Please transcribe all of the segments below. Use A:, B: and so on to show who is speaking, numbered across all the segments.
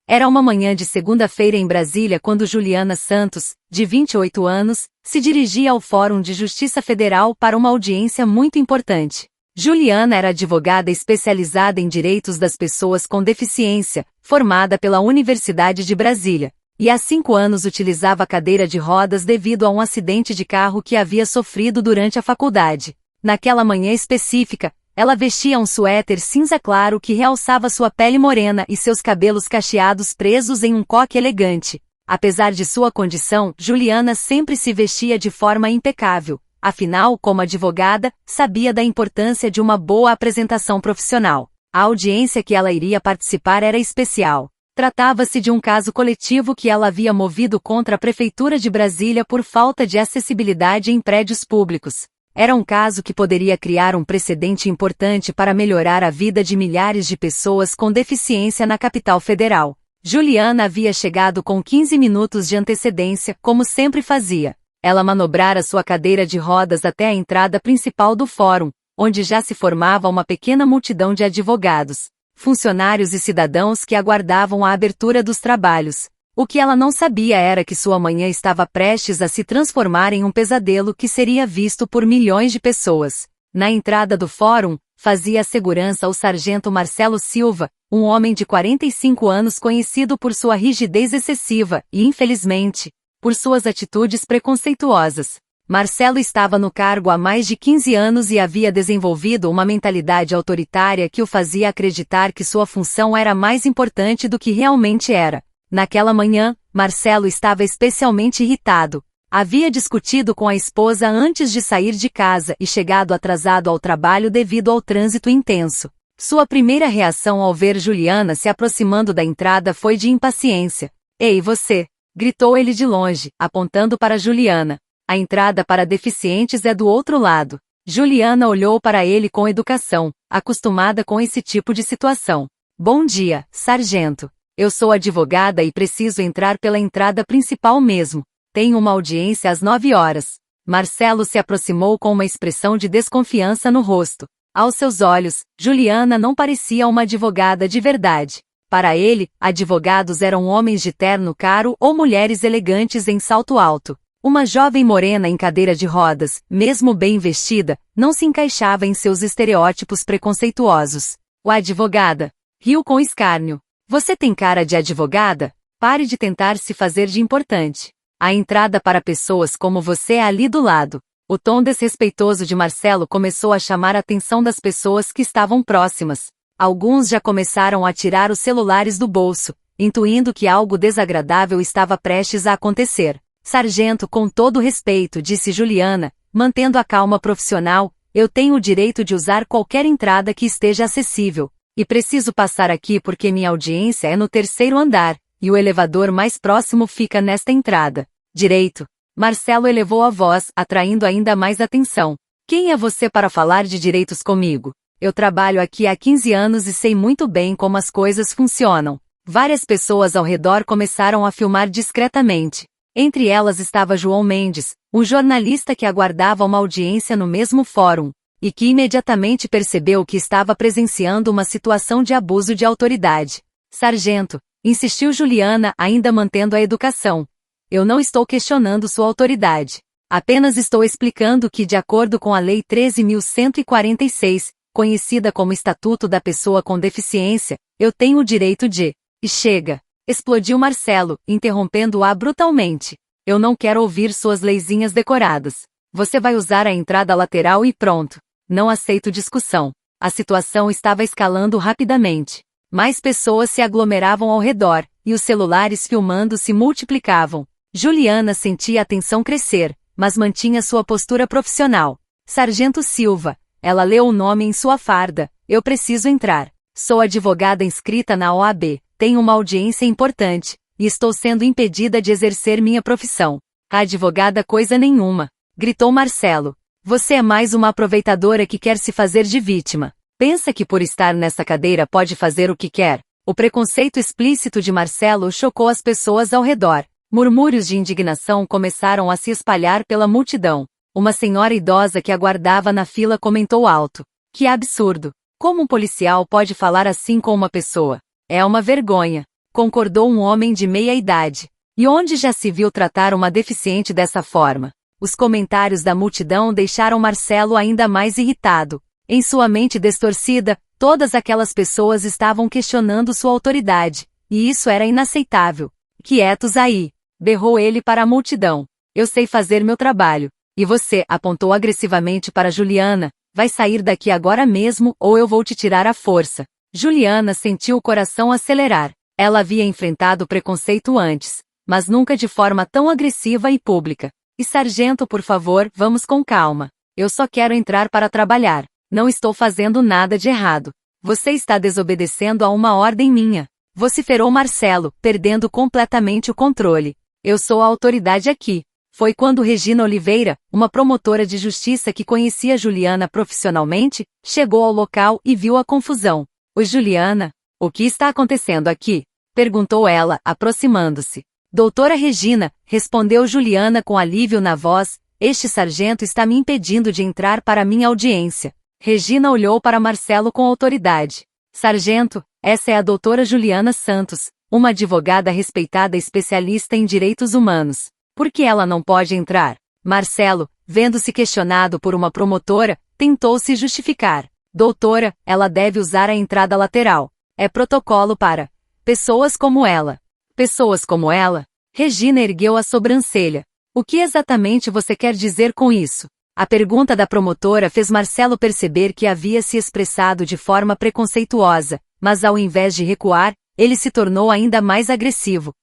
A: Era uma manhã de segunda-feira em Brasília quando Juliana Santos, de 28 anos, se dirigia ao Fórum de Justiça Federal para uma audiência muito importante. Juliana era advogada especializada em direitos das pessoas com deficiência, formada pela Universidade de Brasília, e há 5 anos utilizava cadeira de rodas devido a um acidente de carro que havia sofrido durante a faculdade. Naquela manhã específica, ela vestia um suéter cinza claro que realçava sua pele morena e seus cabelos cacheados presos em um coque elegante. Apesar de sua condição, Juliana sempre se vestia de forma impecável. Afinal, como advogada, sabia da importância de uma boa apresentação profissional. A audiência que ela iria participar era especial. Tratava-se de um caso coletivo que ela havia movido contra a Prefeitura de Brasília por falta de acessibilidade em prédios públicos. Era um caso que poderia criar um precedente importante para melhorar a vida de milhares de pessoas com deficiência na capital federal. Juliana havia chegado com 15 minutos de antecedência, como sempre fazia. Ela manobrara sua cadeira de rodas até a entrada principal do fórum, onde já se formava uma pequena multidão de advogados, funcionários e cidadãos que aguardavam a abertura dos trabalhos. O que ela não sabia era que sua manhã estava prestes a se transformar em um pesadelo que seria visto por milhões de pessoas. Na entrada do fórum, fazia a segurança o sargento Marcelo Silva, um homem de 45 anos conhecido por sua rigidez excessiva e, infelizmente, por suas atitudes preconceituosas. Marcelo estava no cargo há mais de 15 anos e havia desenvolvido uma mentalidade autoritária que o fazia acreditar que sua função era mais importante do que realmente era. Naquela manhã, Marcelo estava especialmente irritado. Havia discutido com a esposa antes de sair de casa e chegado atrasado ao trabalho devido ao trânsito intenso. Sua primeira reação ao ver Juliana se aproximando da entrada foi de impaciência. "Ei, você!" gritou ele de longe, apontando para Juliana. "A entrada para deficientes é do outro lado." Juliana olhou para ele com educação, acostumada com esse tipo de situação. "Bom dia, sargento. Eu sou advogada e preciso entrar pela entrada principal mesmo. Tenho uma audiência às 9 horas. Marcelo se aproximou com uma expressão de desconfiança no rosto. Aos seus olhos, Juliana não parecia uma advogada de verdade. Para ele, advogados eram homens de terno caro ou mulheres elegantes em salto alto. Uma jovem morena em cadeira de rodas, mesmo bem vestida, não se encaixava em seus estereótipos preconceituosos. O advogada riu com escárnio. "Você tem cara de advogada? Pare de tentar se fazer de importante. A entrada para pessoas como você é ali do lado." O tom desrespeitoso de Marcelo começou a chamar a atenção das pessoas que estavam próximas. Alguns já começaram a tirar os celulares do bolso, intuindo que algo desagradável estava prestes a acontecer. "Sargento, com todo respeito", disse Juliana, mantendo a calma profissional, "eu tenho o direito de usar qualquer entrada que esteja acessível. E preciso passar aqui porque minha audiência é no 3º andar, e o elevador mais próximo fica nesta entrada." "Direito." Marcelo elevou a voz, atraindo ainda mais atenção. "Quem é você para falar de direitos comigo? Eu trabalho aqui há 15 anos e sei muito bem como as coisas funcionam." Várias pessoas ao redor começaram a filmar discretamente. Entre elas estava João Mendes, um jornalista que aguardava uma audiência no mesmo fórum, e que imediatamente percebeu que estava presenciando uma situação de abuso de autoridade. "Sargento", insistiu Juliana, ainda mantendo a educação, "eu não estou questionando sua autoridade. Apenas estou explicando que, de acordo com a Lei 13.146, conhecida como Estatuto da Pessoa com Deficiência, eu tenho o direito de..." "E chega!" explodiu Marcelo, interrompendo-a brutalmente. "Eu não quero ouvir suas leizinhas decoradas. Você vai usar a entrada lateral e pronto. Não aceito discussão." A situação estava escalando rapidamente. Mais pessoas se aglomeravam ao redor, e os celulares filmando se multiplicavam. Juliana sentia a tensão crescer, mas mantinha sua postura profissional. "Sargento Silva." Ela leu o nome em sua farda. "Eu preciso entrar. Sou advogada inscrita na OAB, tenho uma audiência importante, e estou sendo impedida de exercer minha profissão." "Advogada coisa nenhuma", gritou Marcelo. "Você é mais uma aproveitadora que quer se fazer de vítima. Pensa que por estar nessa cadeira pode fazer o que quer." O preconceito explícito de Marcelo chocou as pessoas ao redor. Murmúrios de indignação começaram a se espalhar pela multidão. Uma senhora idosa que aguardava na fila comentou alto: "Que absurdo! Como um policial pode falar assim com uma pessoa? É uma vergonha." concordou um homem de meia idade. E onde já se viu tratar uma deficiente dessa forma? Os comentários da multidão deixaram Marcelo ainda mais irritado. Em sua mente distorcida, todas aquelas pessoas estavam questionando sua autoridade, e isso era inaceitável. Quietos aí! Berrou ele para a multidão. Eu sei fazer meu trabalho. E você, apontou agressivamente para Juliana, vai sair daqui agora mesmo ou eu vou te tirar à força. Juliana sentiu o coração acelerar. Ela havia enfrentado preconceito antes, mas nunca de forma tão agressiva e pública. E sargento, por favor, vamos com calma. Eu só quero entrar para trabalhar. Não estou fazendo nada de errado. Você está desobedecendo a uma ordem minha. Vociferou Marcelo, perdendo completamente o controle. Eu sou a autoridade aqui. Foi quando Regina Oliveira, uma promotora de justiça que conhecia Juliana profissionalmente, chegou ao local e viu a confusão. Oi, Juliana, o que está acontecendo aqui? Perguntou ela, aproximando-se. Doutora Regina, respondeu Juliana com alívio na voz, este sargento está me impedindo de entrar para minha audiência. Regina olhou para Marcelo com autoridade. Sargento, essa é a doutora Juliana Santos, uma advogada respeitada especialista em direitos humanos. Por que ela não pode entrar? Marcelo, vendo-se questionado por uma promotora, tentou se justificar. Doutora, ela deve usar a entrada lateral. É protocolo para pessoas como ela. Pessoas como ela? Regina ergueu a sobrancelha. O que exatamente você quer dizer com isso? A pergunta da promotora fez Marcelo perceber que havia se expressado de forma preconceituosa, mas ao invés de recuar, ele se tornou ainda mais agressivo.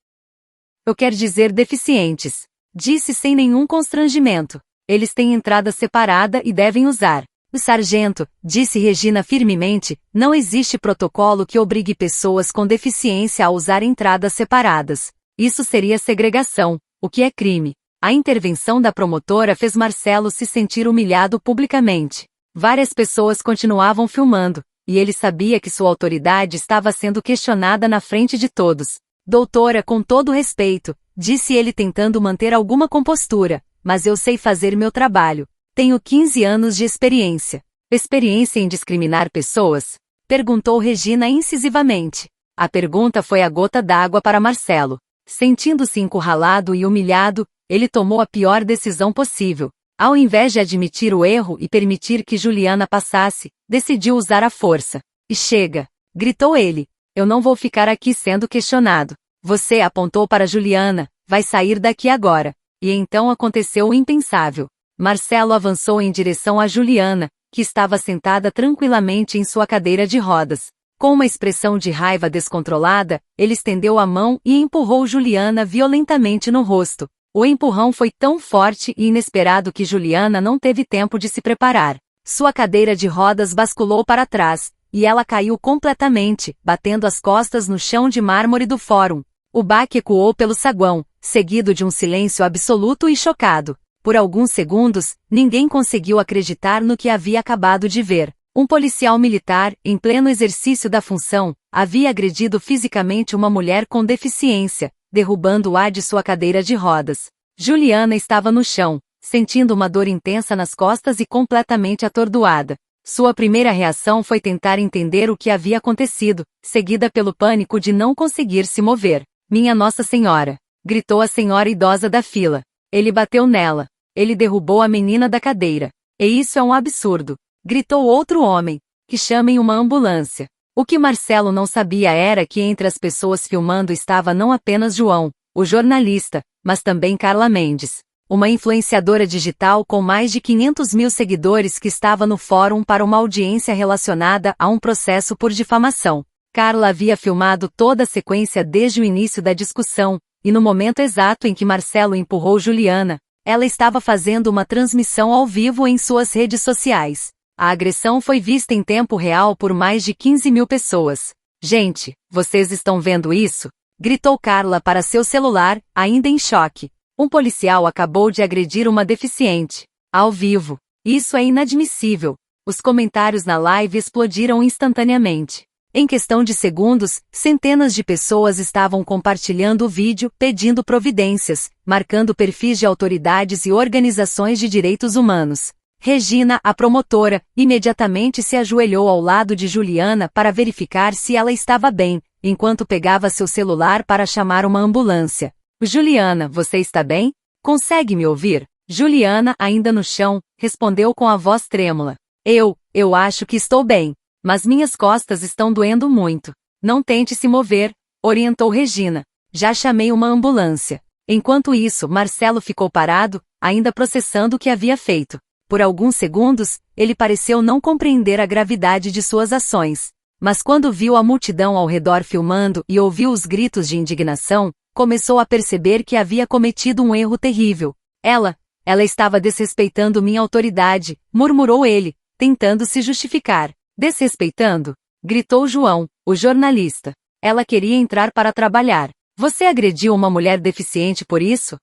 A: Eu quero dizer deficientes. Disse sem nenhum constrangimento. Eles têm entrada separada e devem usar. O sargento, disse Regina firmemente, não existe protocolo que obrigue pessoas com deficiência a usar entradas separadas. Isso seria segregação, o que é crime. A intervenção da promotora fez Marcelo se sentir humilhado publicamente. Várias pessoas continuavam filmando, e ele sabia que sua autoridade estava sendo questionada na frente de todos. Doutora, com todo respeito, disse ele tentando manter alguma compostura, mas eu sei fazer meu trabalho. Tenho 15 anos de experiência. Experiência em discriminar pessoas? Perguntou Regina incisivamente. A pergunta foi a gota d'água para Marcelo. Sentindo-se encurralado e humilhado, ele tomou a pior decisão possível. Ao invés de admitir o erro e permitir que Juliana passasse, decidiu usar a força. E chega! Gritou ele. Eu não vou ficar aqui sendo questionado. Você, apontou para Juliana, vai sair daqui agora. E então aconteceu o impensável. Marcelo avançou em direção a Juliana, que estava sentada tranquilamente em sua cadeira de rodas. Com uma expressão de raiva descontrolada, ele estendeu a mão e empurrou Juliana violentamente no rosto. O empurrão foi tão forte e inesperado que Juliana não teve tempo de se preparar. Sua cadeira de rodas basculou para trás, e ela caiu completamente, batendo as costas no chão de mármore do fórum. O baque ecoou pelo saguão, seguido de um silêncio absoluto e chocado. Por alguns segundos, ninguém conseguiu acreditar no que havia acabado de ver. Um policial militar, em pleno exercício da função, havia agredido fisicamente uma mulher com deficiência, derrubando-a de sua cadeira de rodas. Juliana estava no chão, sentindo uma dor intensa nas costas e completamente atordoada. Sua primeira reação foi tentar entender o que havia acontecido, seguida pelo pânico de não conseguir se mover. Minha Nossa Senhora! Gritou a senhora idosa da fila. Ele bateu nela. Ele derrubou a menina da cadeira. E isso é um absurdo! Gritou outro homem. Que chamem uma ambulância. O que Marcelo não sabia era que entre as pessoas filmando estava não apenas João, o jornalista, mas também Carla Mendes, uma influenciadora digital com mais de 500 mil seguidores que estava no fórum para uma audiência relacionada a um processo por difamação. Carla havia filmado toda a sequência desde o início da discussão, e no momento exato em que Marcelo empurrou Juliana, ela estava fazendo uma transmissão ao vivo em suas redes sociais. A agressão foi vista em tempo real por mais de 15 mil pessoas. Gente, vocês estão vendo isso? Gritou Carla para seu celular, ainda em choque. Um policial acabou de agredir uma deficiente. Ao vivo. Isso é inadmissível. Os comentários na live explodiram instantaneamente. Em questão de segundos, centenas de pessoas estavam compartilhando o vídeo, pedindo providências, marcando perfis de autoridades e organizações de direitos humanos. Regina, a promotora, imediatamente se ajoelhou ao lado de Juliana para verificar se ela estava bem, enquanto pegava seu celular para chamar uma ambulância. Juliana, você está bem? Consegue me ouvir? Juliana, ainda no chão, respondeu com a voz trêmula. Eu acho que estou bem, mas minhas costas estão doendo muito. Não tente se mover, orientou Regina. Já chamei uma ambulância. Enquanto isso, Marcelo ficou parado, ainda processando o que havia feito. Por alguns segundos, ele pareceu não compreender a gravidade de suas ações. Mas quando viu a multidão ao redor filmando e ouviu os gritos de indignação, começou a perceber que havia cometido um erro terrível. Ela estava desrespeitando minha autoridade, murmurou ele, tentando se justificar. Desrespeitando? Gritou João, o jornalista. Ela queria entrar para trabalhar. Você agrediu uma mulher deficiente por isso?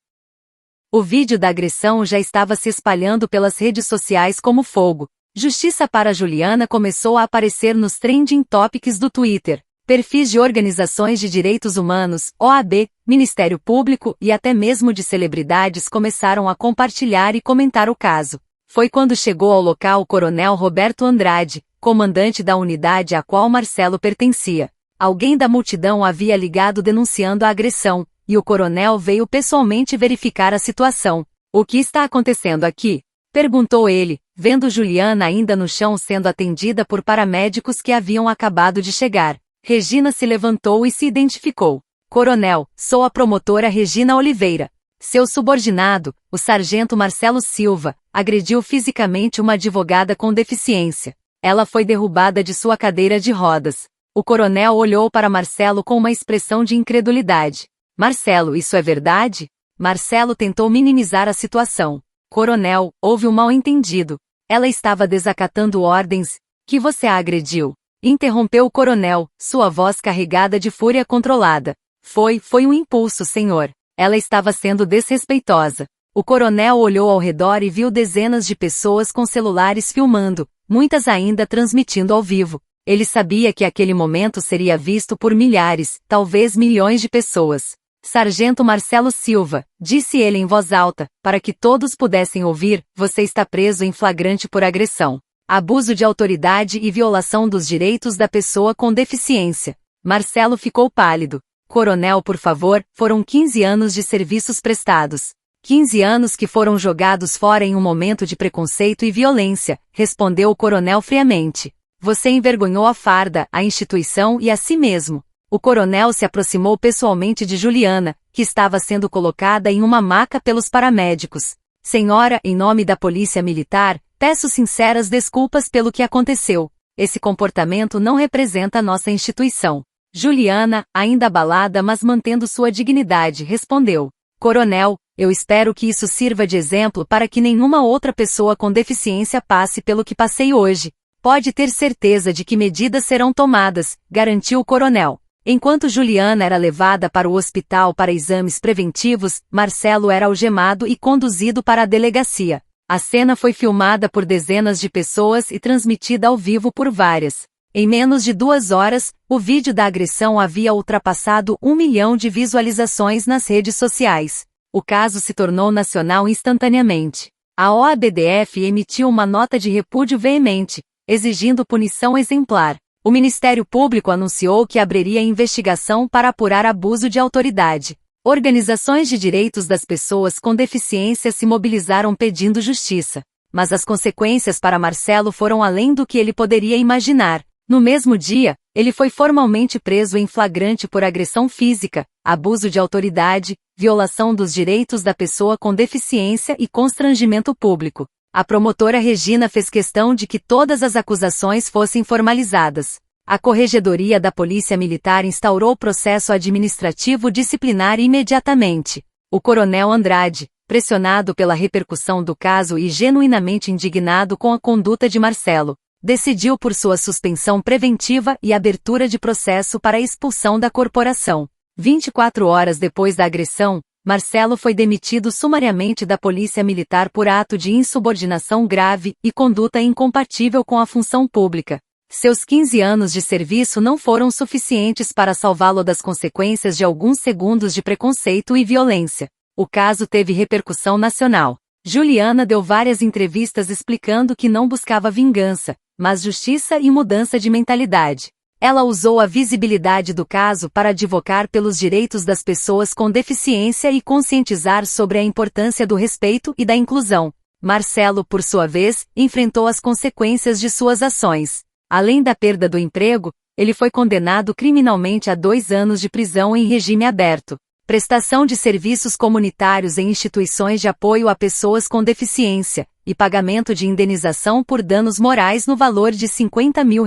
A: O vídeo da agressão já estava se espalhando pelas redes sociais como fogo. Justiça para Juliana começou a aparecer nos trending topics do Twitter. Perfis de organizações de direitos humanos, OAB, Ministério Público e até mesmo de celebridades começaram a compartilhar e comentar o caso. Foi quando chegou ao local o coronel Roberto Andrade, comandante da unidade a qual Marcelo pertencia. Alguém da multidão havia ligado denunciando a agressão, e o coronel veio pessoalmente verificar a situação. O que está acontecendo aqui? Perguntou ele, vendo Juliana ainda no chão sendo atendida por paramédicos que haviam acabado de chegar. Regina se levantou e se identificou. Coronel, sou a promotora Regina Oliveira. Seu subordinado, o sargento Marcelo Silva, agrediu fisicamente uma advogada com deficiência. Ela foi derrubada de sua cadeira de rodas. O coronel olhou para Marcelo com uma expressão de incredulidade. Marcelo, isso é verdade? Marcelo tentou minimizar a situação. Coronel, houve um mal-entendido. Ela estava desacatando ordens. Que você a agrediu? Interrompeu o coronel, sua voz carregada de fúria controlada. Foi um impulso, senhor. Ela estava sendo desrespeitosa. O coronel olhou ao redor e viu dezenas de pessoas com celulares filmando, muitas ainda transmitindo ao vivo. Ele sabia que aquele momento seria visto por milhares, talvez milhões de pessoas. Sargento Marcelo Silva, disse ele em voz alta, para que todos pudessem ouvir, você está preso em flagrante por agressão, abuso de autoridade e violação dos direitos da pessoa com deficiência. Marcelo ficou pálido. Coronel, por favor, foram 15 anos de serviços prestados. 15 anos que foram jogados fora em um momento de preconceito e violência, respondeu o coronel friamente. Você envergonhou a farda, a instituição e a si mesmo. O coronel se aproximou pessoalmente de Juliana, que estava sendo colocada em uma maca pelos paramédicos. Senhora, em nome da Polícia Militar, peço sinceras desculpas pelo que aconteceu. Esse comportamento não representa nossa instituição. Juliana, ainda abalada mas mantendo sua dignidade, respondeu. Coronel, eu espero que isso sirva de exemplo para que nenhuma outra pessoa com deficiência passe pelo que passei hoje. Pode ter certeza de que medidas serão tomadas, garantiu o coronel. Enquanto Juliana era levada para o hospital para exames preventivos, Marcelo era algemado e conduzido para a delegacia. A cena foi filmada por dezenas de pessoas e transmitida ao vivo por várias. Em menos de 2 horas, o vídeo da agressão havia ultrapassado 1 milhão de visualizações nas redes sociais. O caso se tornou nacional instantaneamente. A OABDF emitiu uma nota de repúdio veemente, exigindo punição exemplar. O Ministério Público anunciou que abriria investigação para apurar abuso de autoridade. Organizações de direitos das pessoas com deficiência se mobilizaram pedindo justiça. Mas as consequências para Marcelo foram além do que ele poderia imaginar. No mesmo dia, ele foi formalmente preso em flagrante por agressão física, abuso de autoridade, violação dos direitos da pessoa com deficiência e constrangimento público. A promotora Regina fez questão de que todas as acusações fossem formalizadas. A Corregedoria da Polícia Militar instaurou processo administrativo disciplinar imediatamente. O coronel Andrade, pressionado pela repercussão do caso e genuinamente indignado com a conduta de Marcelo, decidiu por sua suspensão preventiva e abertura de processo para a expulsão da corporação. 24 horas depois da agressão, Marcelo foi demitido sumariamente da Polícia Militar por ato de insubordinação grave e conduta incompatível com a função pública. Seus 15 anos de serviço não foram suficientes para salvá-lo das consequências de alguns segundos de preconceito e violência. O caso teve repercussão nacional. Juliana deu várias entrevistas explicando que não buscava vingança, mas justiça e mudança de mentalidade. Ela usou a visibilidade do caso para advocar pelos direitos das pessoas com deficiência e conscientizar sobre a importância do respeito e da inclusão. Marcelo, por sua vez, enfrentou as consequências de suas ações. Além da perda do emprego, ele foi condenado criminalmente a 2 anos de prisão em regime aberto, prestação de serviços comunitários em instituições de apoio a pessoas com deficiência, e pagamento de indenização por danos morais no valor de R$50 mil.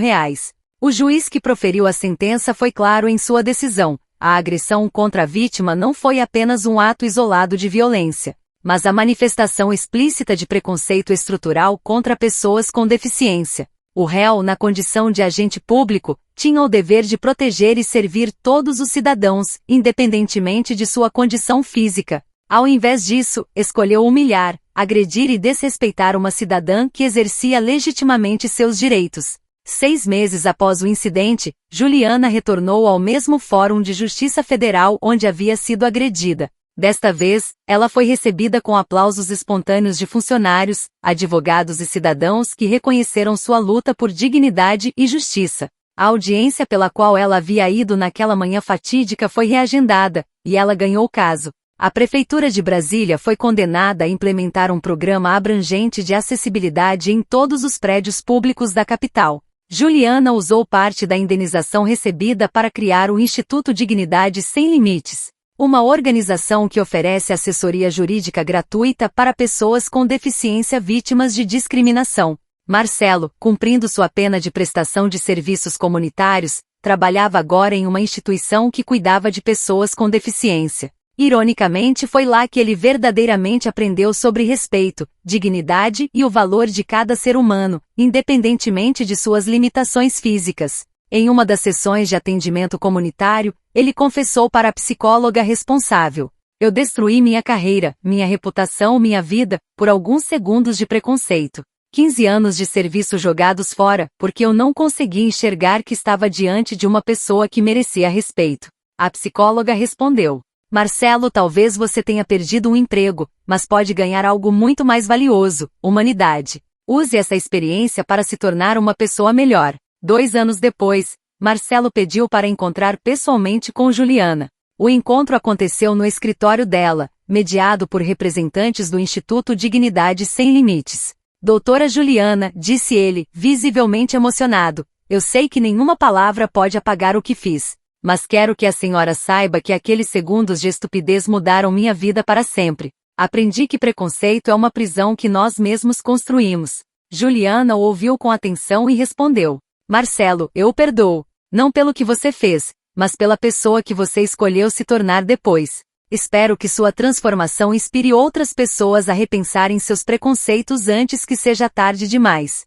A: O juiz que proferiu a sentença foi claro em sua decisão: a agressão contra a vítima não foi apenas um ato isolado de violência, mas a manifestação explícita de preconceito estrutural contra pessoas com deficiência. O réu, na condição de agente público, tinha o dever de proteger e servir todos os cidadãos, independentemente de sua condição física. Ao invés disso, escolheu humilhar, agredir e desrespeitar uma cidadã que exercia legitimamente seus direitos. 6 meses após o incidente, Juliana retornou ao mesmo Fórum de Justiça Federal onde havia sido agredida. Desta vez, ela foi recebida com aplausos espontâneos de funcionários, advogados e cidadãos que reconheceram sua luta por dignidade e justiça. A audiência pela qual ela havia ido naquela manhã fatídica foi reagendada, e ela ganhou o caso. A Prefeitura de Brasília foi condenada a implementar um programa abrangente de acessibilidade em todos os prédios públicos da capital. Juliana usou parte da indenização recebida para criar o Instituto Dignidade Sem Limites, uma organização que oferece assessoria jurídica gratuita para pessoas com deficiência vítimas de discriminação. Marcelo, cumprindo sua pena de prestação de serviços comunitários, trabalhava agora em uma instituição que cuidava de pessoas com deficiência. Ironicamente, foi lá que ele verdadeiramente aprendeu sobre respeito, dignidade e o valor de cada ser humano, independentemente de suas limitações físicas. Em uma das sessões de atendimento comunitário, ele confessou para a psicóloga responsável: "Eu destruí minha carreira, minha reputação, minha vida, por alguns segundos de preconceito. 15 anos de serviço jogados fora, porque eu não consegui enxergar que estava diante de uma pessoa que merecia respeito." A psicóloga respondeu: "Marcelo, talvez você tenha perdido um emprego, mas pode ganhar algo muito mais valioso: humanidade. Use essa experiência para se tornar uma pessoa melhor." 2 anos depois, Marcelo pediu para encontrar pessoalmente com Juliana. O encontro aconteceu no escritório dela, mediado por representantes do Instituto Dignidade Sem Limites. "Doutora Juliana", disse ele, visivelmente emocionado, "eu sei que nenhuma palavra pode apagar o que fiz. Mas quero que a senhora saiba que aqueles segundos de estupidez mudaram minha vida para sempre. Aprendi que preconceito é uma prisão que nós mesmos construímos." Juliana o ouviu com atenção e respondeu: "Marcelo, eu o perdoo, não pelo que você fez, mas pela pessoa que você escolheu se tornar depois. Espero que sua transformação inspire outras pessoas a repensarem seus preconceitos antes que seja tarde demais."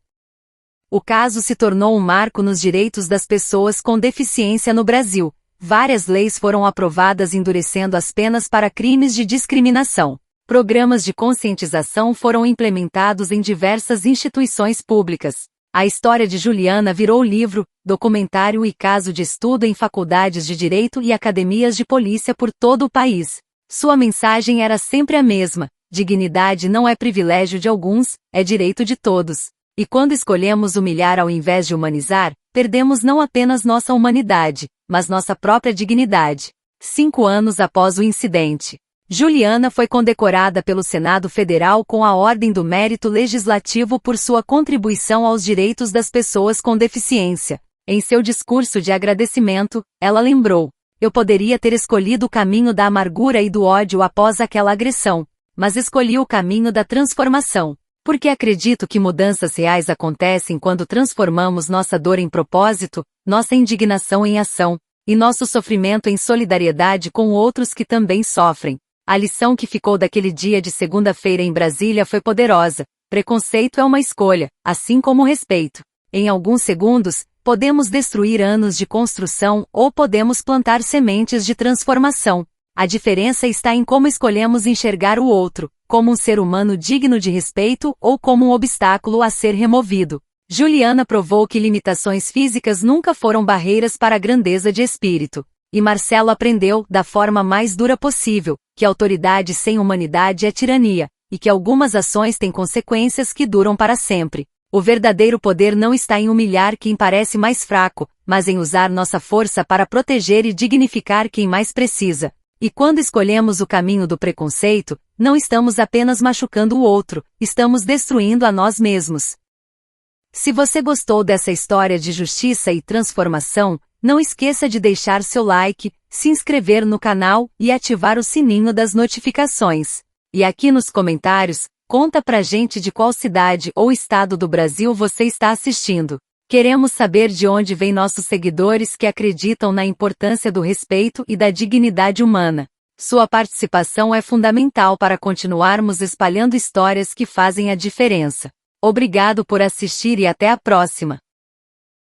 A: O caso se tornou um marco nos direitos das pessoas com deficiência no Brasil. Várias leis foram aprovadas endurecendo as penas para crimes de discriminação. Programas de conscientização foram implementados em diversas instituições públicas. A história de Juliana virou livro, documentário e caso de estudo em faculdades de direito e academias de polícia por todo o país. Sua mensagem era sempre a mesma: dignidade não é privilégio de alguns, é direito de todos. E quando escolhemos humilhar ao invés de humanizar, perdemos não apenas nossa humanidade, mas nossa própria dignidade. 5 anos após o incidente, Juliana foi condecorada pelo Senado Federal com a Ordem do Mérito Legislativo por sua contribuição aos direitos das pessoas com deficiência. Em seu discurso de agradecimento, ela lembrou: "Eu poderia ter escolhido o caminho da amargura e do ódio após aquela agressão, mas escolhi o caminho da transformação. Porque acredito que mudanças reais acontecem quando transformamos nossa dor em propósito, nossa indignação em ação, e nosso sofrimento em solidariedade com outros que também sofrem." A lição que ficou daquele dia de segunda-feira em Brasília foi poderosa: preconceito é uma escolha, assim como respeito. Em alguns segundos, podemos destruir anos de construção ou podemos plantar sementes de transformação. A diferença está em como escolhemos enxergar o outro, como um ser humano digno de respeito ou como um obstáculo a ser removido. Juliana provou que limitações físicas nunca foram barreiras para a grandeza de espírito. E Marcelo aprendeu, da forma mais dura possível, que autoridade sem humanidade é tirania, e que algumas ações têm consequências que duram para sempre. O verdadeiro poder não está em humilhar quem parece mais fraco, mas em usar nossa força para proteger e dignificar quem mais precisa. E quando escolhemos o caminho do preconceito, não estamos apenas machucando o outro, estamos destruindo a nós mesmos. Se você gostou dessa história de justiça e transformação, não esqueça de deixar seu like, se inscrever no canal e ativar o sininho das notificações. E aqui nos comentários, conta pra gente de qual cidade ou estado do Brasil você está assistindo. Queremos saber de onde vêm nossos seguidores que acreditam na importância do respeito e da dignidade humana. Sua participação é fundamental para continuarmos espalhando histórias que fazem a diferença. Obrigado por assistir e até a próxima!